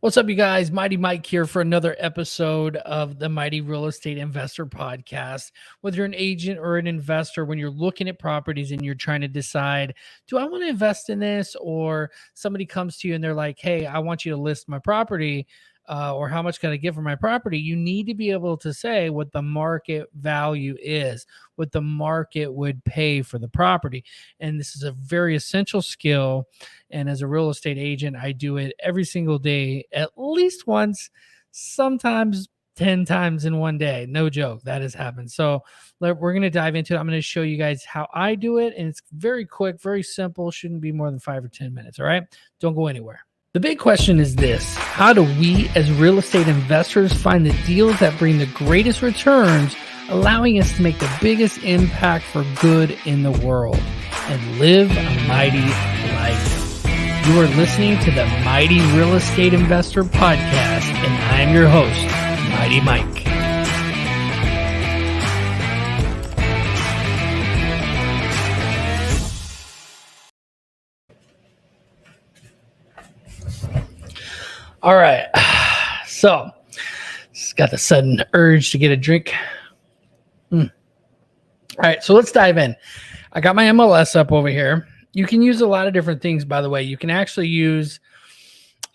What's up, you guys? Mighty Mike here for another episode of the Mighty Real Estate Investor Podcast. Whether you're an agent or an investor, when you're looking at properties and you're trying to decide, do I want to invest in this? Or somebody comes to you and they're like, hey, I want you to list my property. Or how much can I get for my property? You need to be able to say what the market value is, what the market would pay for the property. And this is a very essential skill. And as a real estate agent, I do it every single day, at least once, sometimes 10 times in one day. No joke, that has happened. So we're going to dive into it. I'm going to show you guys how I do it. And it's very quick, very simple. Shouldn't be more than 5 or 10 minutes. All right. Don't go anywhere. The big question is this: how do we as real estate investors find the deals that bring the greatest returns, allowing us to make the biggest impact for good in the world and live a mighty life? You are listening to the Mighty Real Estate Investor Podcast, and I am your host, Mighty Mike. All right, so just got the sudden urge to get a drink. All right, so let's dive in. I got my MLS up over here. You can use a lot of different things, by the way. You can actually use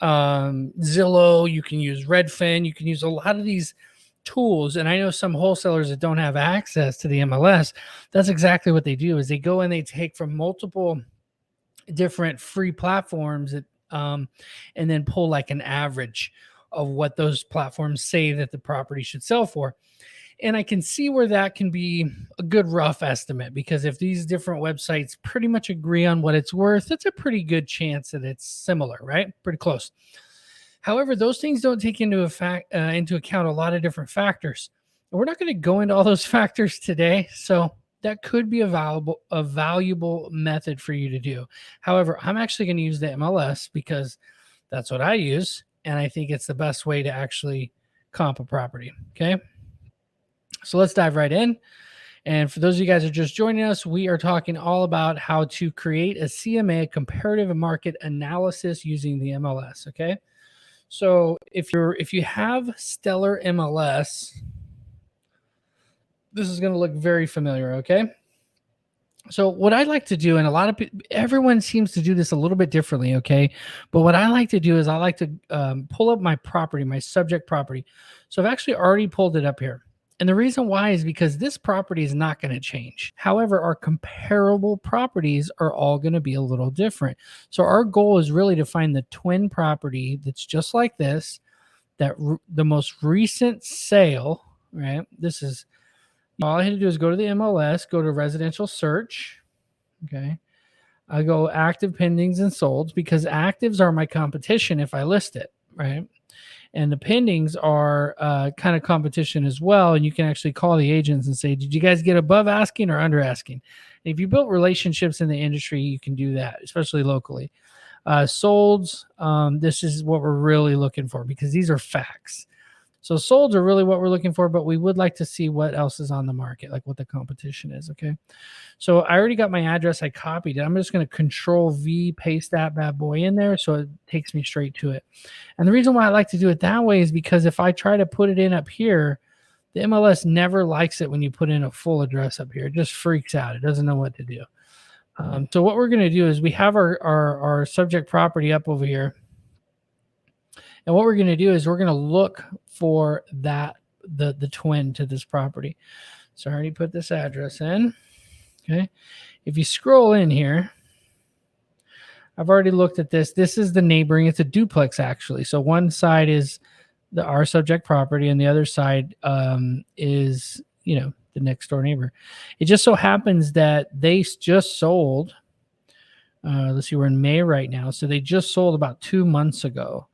Zillow. You can use Redfin. You can use a lot of these tools. And I know some wholesalers that don't have access to the MLS. That's exactly what they do, is they go and they take from multiple different free platforms that, and then pull like an average of what those platforms say that the property should sell for. And I can see where that can be a good rough estimate, because if these different websites pretty much agree on what it's worth, it's a pretty good chance that it's similar, right? Pretty close. However, those things don't take into account a lot of different factors. And we're not going to go into all those factors today. So that could be a valuable method for you to do. However, I'm actually going to use the MLS because that's what I use. And I think it's the best way to actually comp a property. Okay. So let's dive right in. And for those of you guys who are just joining us, we are talking all about how to create a CMA, comparative market analysis, using the MLS. Okay. So if you have Stellar MLS, this is going to look very familiar. Okay. So what I like to do, and a lot of people, everyone seems to do this a little bit differently. Okay. But what I like to do is I like to pull up my property, my subject property. So I've actually already pulled it up here. And the reason why is because this property is not going to change. However, our comparable properties are all going to be a little different. So our goal is really to find the twin property that's just like this, that the most recent sale, right? This is, all I had to do is go to the MLS, go to residential search. Okay. I go active, pendings, and solds, because actives are my competition if I list it, right? And the pendings are kind of competition as well. And you can actually call the agents and say, did you guys get above asking or under asking? And if you built relationships in the industry, you can do that, especially locally. Solds, this is what we're really looking for, because these are facts. So solds are really what we're looking for, but we would like to see what else is on the market, like what the competition is. Okay. So I already got my address. I copied it. I'm just going to Control V, paste that bad boy in there, so it takes me straight to it. And the reason why I like to do it that way is because if I try to put it in up here, the MLS never likes it when you put in a full address up here. It just freaks out. It doesn't know what to do. So what we're going to do is we have our subject property up over here. And what we're going to do is we're going to look for that, the twin to this property. So I already put this address in. Okay. If you scroll in here, I've already looked at this. This is the neighboring. It's a duplex, actually. So one side is our subject property, and the other side is, the next door neighbor. It just so happens that they just sold. Let's see, we're in May right now. So they just sold about 2 months ago.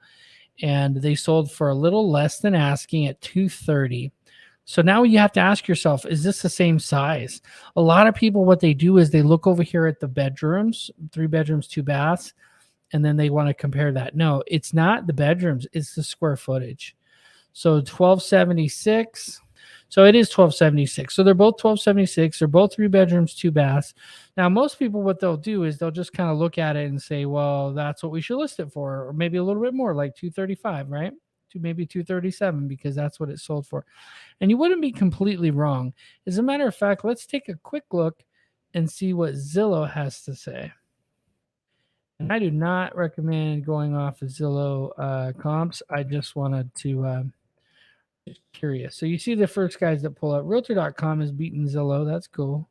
And they sold for a little less than asking at $230,000. So now you have to ask yourself, is this the same size? A lot of people, what they do is they look over here at the bedrooms, 3 bedrooms, 2 baths, and then they want to compare that. No, it's not the bedrooms, it's the square footage. So 1276. So it is 1276. So they're both 1276. They're both 3 bedrooms, 2 baths. Now, most people, what they'll do is they'll just kind of look at it and say, well, that's what we should list it for, or maybe a little bit more, like 235, right? To maybe 237, because that's what it sold for. And you wouldn't be completely wrong. As a matter of fact, let's take a quick look and see what Zillow has to say. And I do not recommend going off of Zillow comps. I just wanted to just curious. So you see the first guys that pull up. Realtor.com is beating Zillow. That's cool.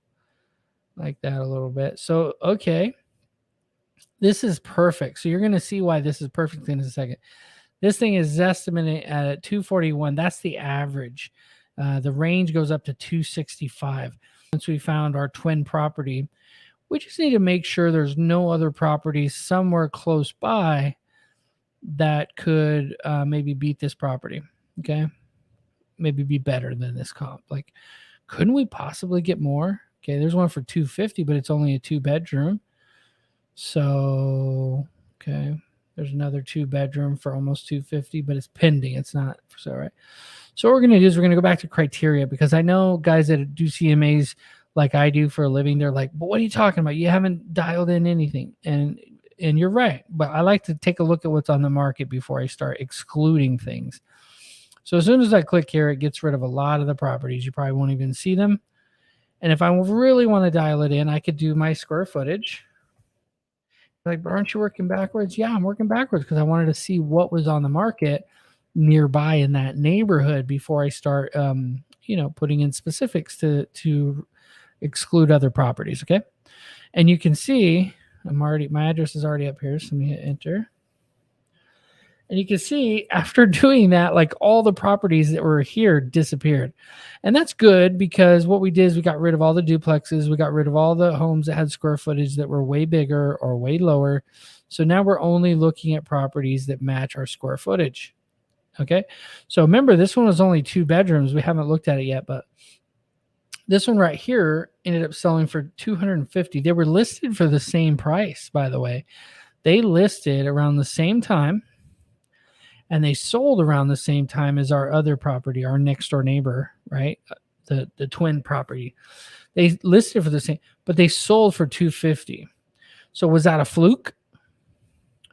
Like that a little bit. So, okay. This is perfect. So you're going to see why this is perfect in a second. This thing is estimated at 241. That's the average. The range goes up to 265. Once we found our twin property, we just need to make sure there's no other properties somewhere close by that could maybe beat this property. Okay. Maybe be better than this comp. Like, couldn't we possibly get more? Okay. There's one for 250, but it's only a 2-bedroom. So, okay. There's another 2-bedroom for almost 250, but it's pending. It's not for sale, right? So what we're going to do is we're going to go back to criteria, because I know guys that do CMAs like I do for a living, they're like, but what are you talking about? You haven't dialed in anything. And you're right. But I like to take a look at what's on the market before I start excluding things. So as soon as I click here, it gets rid of a lot of the properties. You probably won't even see them. And if I really want to dial it in, I could do my square footage. Like, but aren't you working backwards? Yeah, I'm working backwards because I wanted to see what was on the market nearby in that neighborhood before I start, putting in specifics to exclude other properties. Okay, and you can see my address is already up here, so let me hit enter. And you can see after doing that, like all the properties that were here disappeared. And that's good, because what we did is we got rid of all the duplexes. We got rid of all the homes that had square footage that were way bigger or way lower. So now we're only looking at properties that match our square footage. Okay. So remember, this one was only 2 bedrooms. We haven't looked at it yet, but this one right here ended up selling for 250. They were listed for the same price, by the way. They listed around the same time, and they sold around the same time as our other property, our next door neighbor, right? The twin property. They listed for the same, but they sold for 250. So was that a fluke?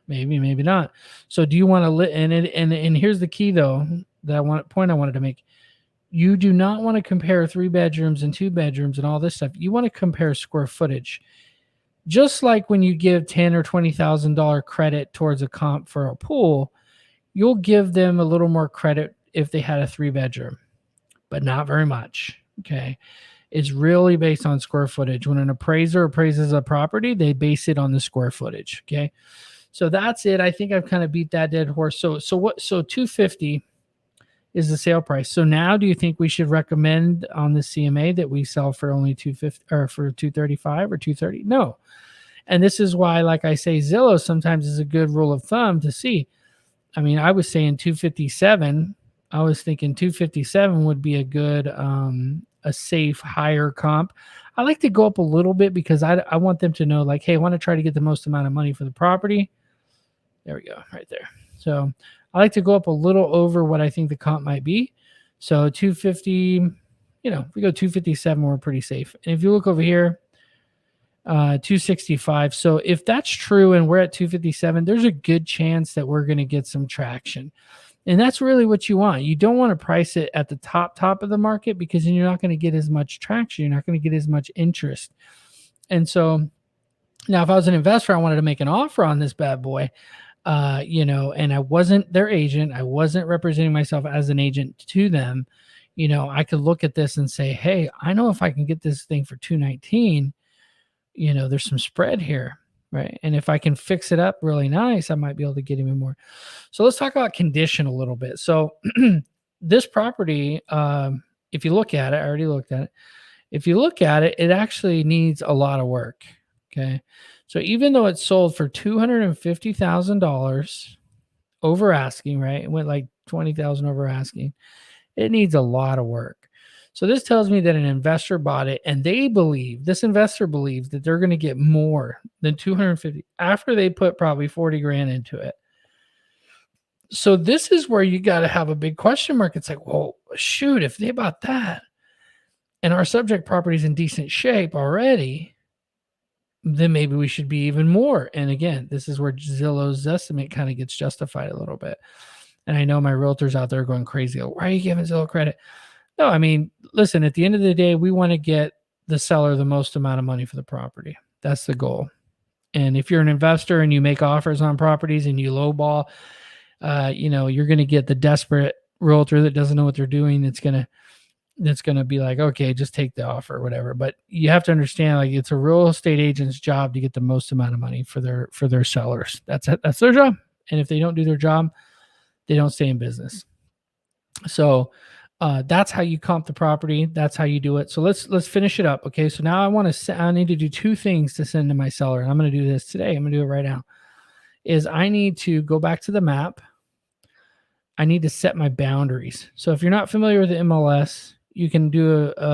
Maybe, maybe not. So do you want to and here's the key though, I wanted to make. You do not want to compare 3 bedrooms and 2 bedrooms and all this stuff. You want to compare square footage. Just like when you give $10,000 or $20,000 credit towards a comp for a pool, you'll give them a little more credit if they had a 3-bedroom, but not very much. Okay. It's really based on square footage. When an appraiser appraises a property, they base it on the square footage. Okay. So that's it. I think I've kind of beat that dead horse. So 250 is the sale price. So now do you think we should recommend on the CMA that we sell for only 250 or for 235 or 230? No. And this is why, like I say, Zillow sometimes is a good rule of thumb to see. I mean, I was saying 257. I was thinking 257 would be a good, a safe higher comp. I like to go up a little bit because I want them to know, like, hey, I want to try to get the most amount of money for the property. There we go, right there. So I like to go up a little over what I think the comp might be. So 250, if we go 257, we're pretty safe. And if you look over here, 265. So if that's true and we're at 257, there's a good chance that we're going to get some traction. And that's really what you want. You don't want to price it at the top of the market, because then you're not going to get as much traction. You're not going to get as much interest. And so now if I was an investor, I wanted to make an offer on this bad boy, and I wasn't their agent. I wasn't representing myself as an agent to them. I could look at this and say, hey, I know if I can get this thing for 219, there's some spread here, right? And if I can fix it up really nice, I might be able to get even more. So let's talk about condition a little bit. So this property, if you look at it, I already looked at it. If you look at it, it actually needs a lot of work. Okay. So even though it sold for $250,000 over asking, right? It went like 20,000 over asking. It needs a lot of work. So this tells me that an investor bought it, and this investor believes that they're going to get more than 250 after they put probably 40 grand into it. So this is where you got to have a big question mark. It's like, well, shoot, if they bought that and our subject property is in decent shape already, then maybe we should be even more. And again, this is where Zillow's estimate kind of gets justified a little bit. And I know my realtors out there are going crazy. Oh, why are you giving Zillow credit? No, I mean, listen, at the end of the day, we want to get the seller the most amount of money for the property. That's the goal. And if you're an investor and you make offers on properties and you lowball, you're going to get the desperate realtor that doesn't know what they're doing. That's going to be like, okay, just take the offer or whatever. But you have to understand, like, it's a real estate agent's job to get the most amount of money for their sellers. That's it. That's their job. And if they don't do their job, they don't stay in business. So that's how you comp the property. That's how you do it. So let's finish it up. Okay. So now I need to do two things to send to my seller. And I'm going to do this today. I'm going to do it right now. Is I need to go back to the map. I need to set my boundaries. So if you're not familiar with the MLS, you can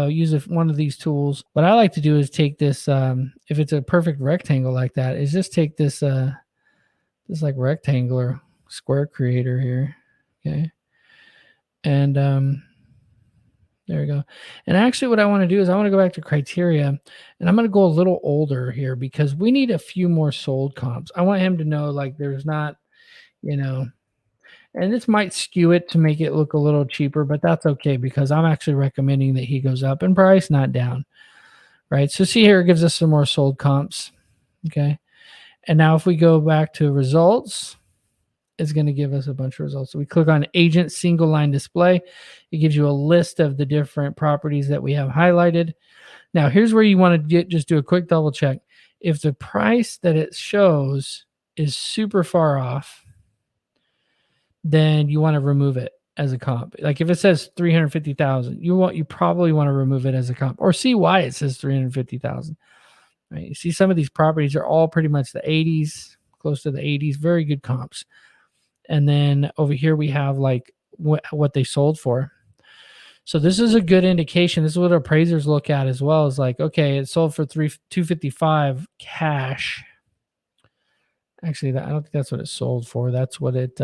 use one of these tools. What I like to do is take this, if it's a perfect rectangle like that, is just take this like rectangular square creator here. Okay. And there we go. And actually what I want to do is I want to go back to criteria, and I'm going to go a little older here because we need a few more sold comps. I want him to know, like, there's not, and this might skew it to make it look a little cheaper, but that's okay because I'm actually recommending that he goes up in price, not down. Right. So see here, it gives us some more sold comps. Okay. And now if we go back to results, it's going to give us a bunch of results. So we click on agent single line display. It gives you a list of the different properties that we have highlighted. Now here's where you want to just do a quick double check. If the price that it shows is super far off, then you want to remove it as a comp. Like if it says 350,000, you probably want to remove it as a comp, or see why it says 350,000. Right? You see some of these properties are all pretty much the 80s, close to the 80s, very good comps. And then over here we have like what they sold for. So this is a good indication. This is what appraisers look at as well. Is like, okay, it sold for 255 cash. Actually, I don't think that's what it sold for. That's what it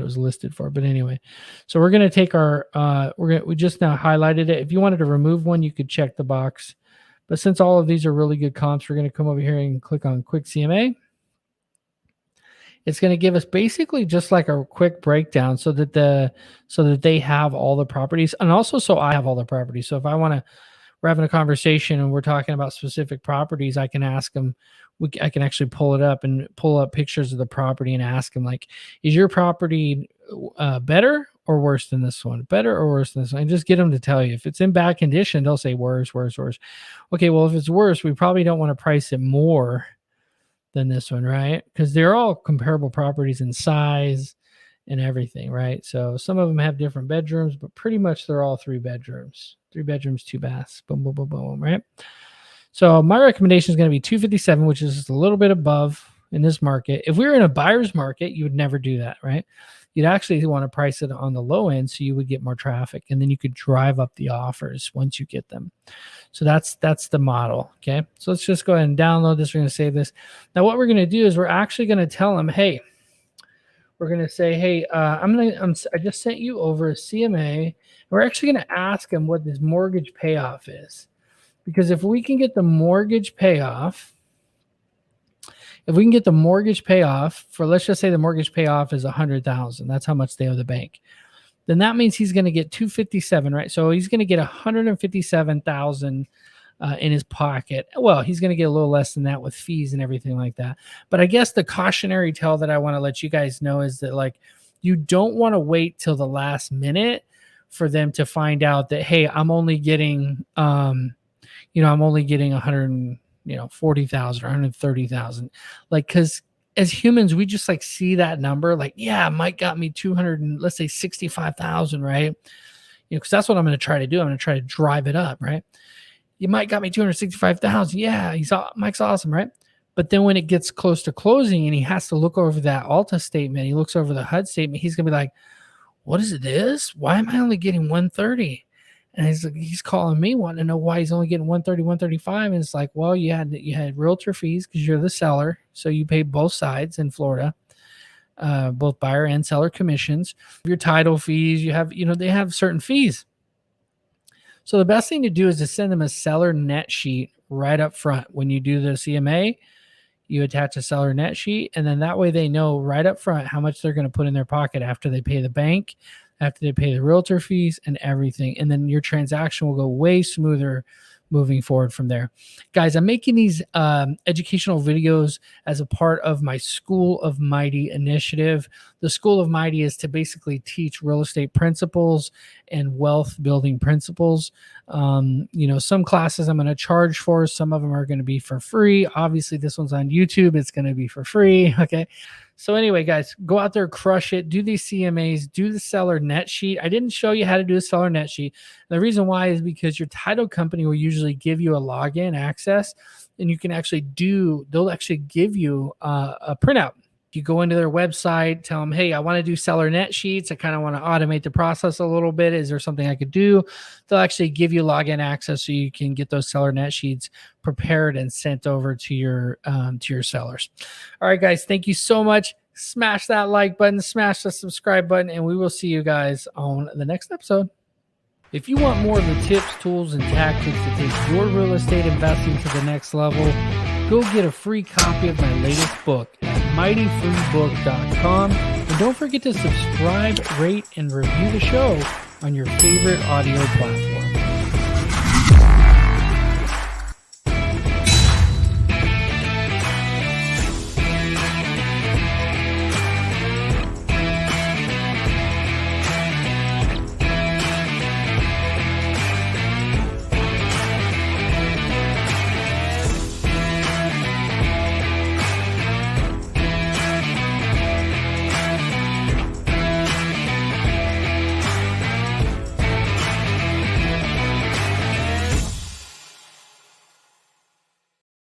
was listed for. But anyway, so we're going to take we just now highlighted it. If you wanted to remove one, you could check the box. But since all of these are really good comps, we're going to come over here and click on Quick CMA. It's going to give us basically just like a quick breakdown so that they have all the properties, and also so I have all the properties. So if we're having a conversation and we're talking about specific properties, I can ask them. I can actually pull it up and pull up pictures of the property and ask them, like, is your property better or worse than this one? Better or worse than this one? And just get them to tell you. If it's in bad condition, they'll say worse, worse, worse. Okay, well, if it's worse, we probably don't want to price it more than this one, right? Because they're all comparable properties in size and everything, right? So some of them have different bedrooms, but pretty much they're all 3 bedrooms, 2 baths, boom, boom, boom, boom, right? So my recommendation is going to be 257, which is just a little bit above in this market. If we were in a buyer's market, you would never do that, right? You'd actually want to price it on the low end so you would get more traffic, and then you could drive up the offers once you get them. So that's the model. Okay. So let's just go ahead and download this. We're going to save this. Now what we're going to do is we're actually going to tell them, hey, we're going to say, hey, I just sent you over a CMA. We're actually going to ask them what this mortgage payoff is, because if we can get the mortgage payoff, for, let's just say the mortgage payoff is 100,000, that's how much they owe the bank. Then that means he's going to get 257, right? So he's going to get 157,000 in his pocket. Well, he's going to get a little less than that with fees and everything like that. But I guess the cautionary tale that I want to let you guys know is that, like, you don't want to wait till the last minute for them to find out that, hey, I'm only getting, 140,000 or 130,000, like, because as humans, we just like see that number, like, yeah, Mike got me 200 and let's say 65,000, right? Because that's what I'm going to try to do. I'm going to try to drive it up, right? You might got me 265,000. Yeah, Mike's awesome, right? But then when it gets close to closing and he has to look over that Alta statement, he looks over the HUD statement, he's going to be like, what is this? Why am I only getting 130? And he's calling me, wanting to know why he's only getting 130, 135. And it's like, well, you had realtor fees because you're the seller, so you pay both sides in Florida. both buyer and seller commissions, your title fees, they have certain fees. So the best thing to do is to send them a seller net sheet right up front. When you do the CMA, you attach a seller net sheet, and then that way they know right up front how much they're going to put in their pocket after they pay the bank, after they pay the realtor fees and everything. And then your transaction will go way smoother moving forward from there. Guys, I'm making these educational videos as a part of my School of Mighty initiative. The School of Mighty is to basically teach real estate principles and wealth building principles. Some classes I'm going to charge for, some of them are going to be for free. Obviously, this one's on YouTube. It's going to be for free. Okay. So anyway, guys, go out there, crush it, do these CMAs, do the seller net sheet. I didn't show you how to do a seller net sheet. The reason why is because your title company will usually give you a login access, and you can they'll actually give you a printout. You go into their website, tell them, hey, I want to do seller net sheets. I kind of want to automate the process a little bit. Is there something I could do? They'll actually give you login access so you can get those seller net sheets prepared and sent over to your sellers. All right, guys, thank you so much. Smash that like button, smash the subscribe button, and we will see you guys on the next episode. If you want more of the tips, tools, and tactics to take your real estate investing to the next level, go get a free copy of my latest book at mightyfreebook.com. And don't forget to subscribe, rate, and review the show on your favorite audio platform.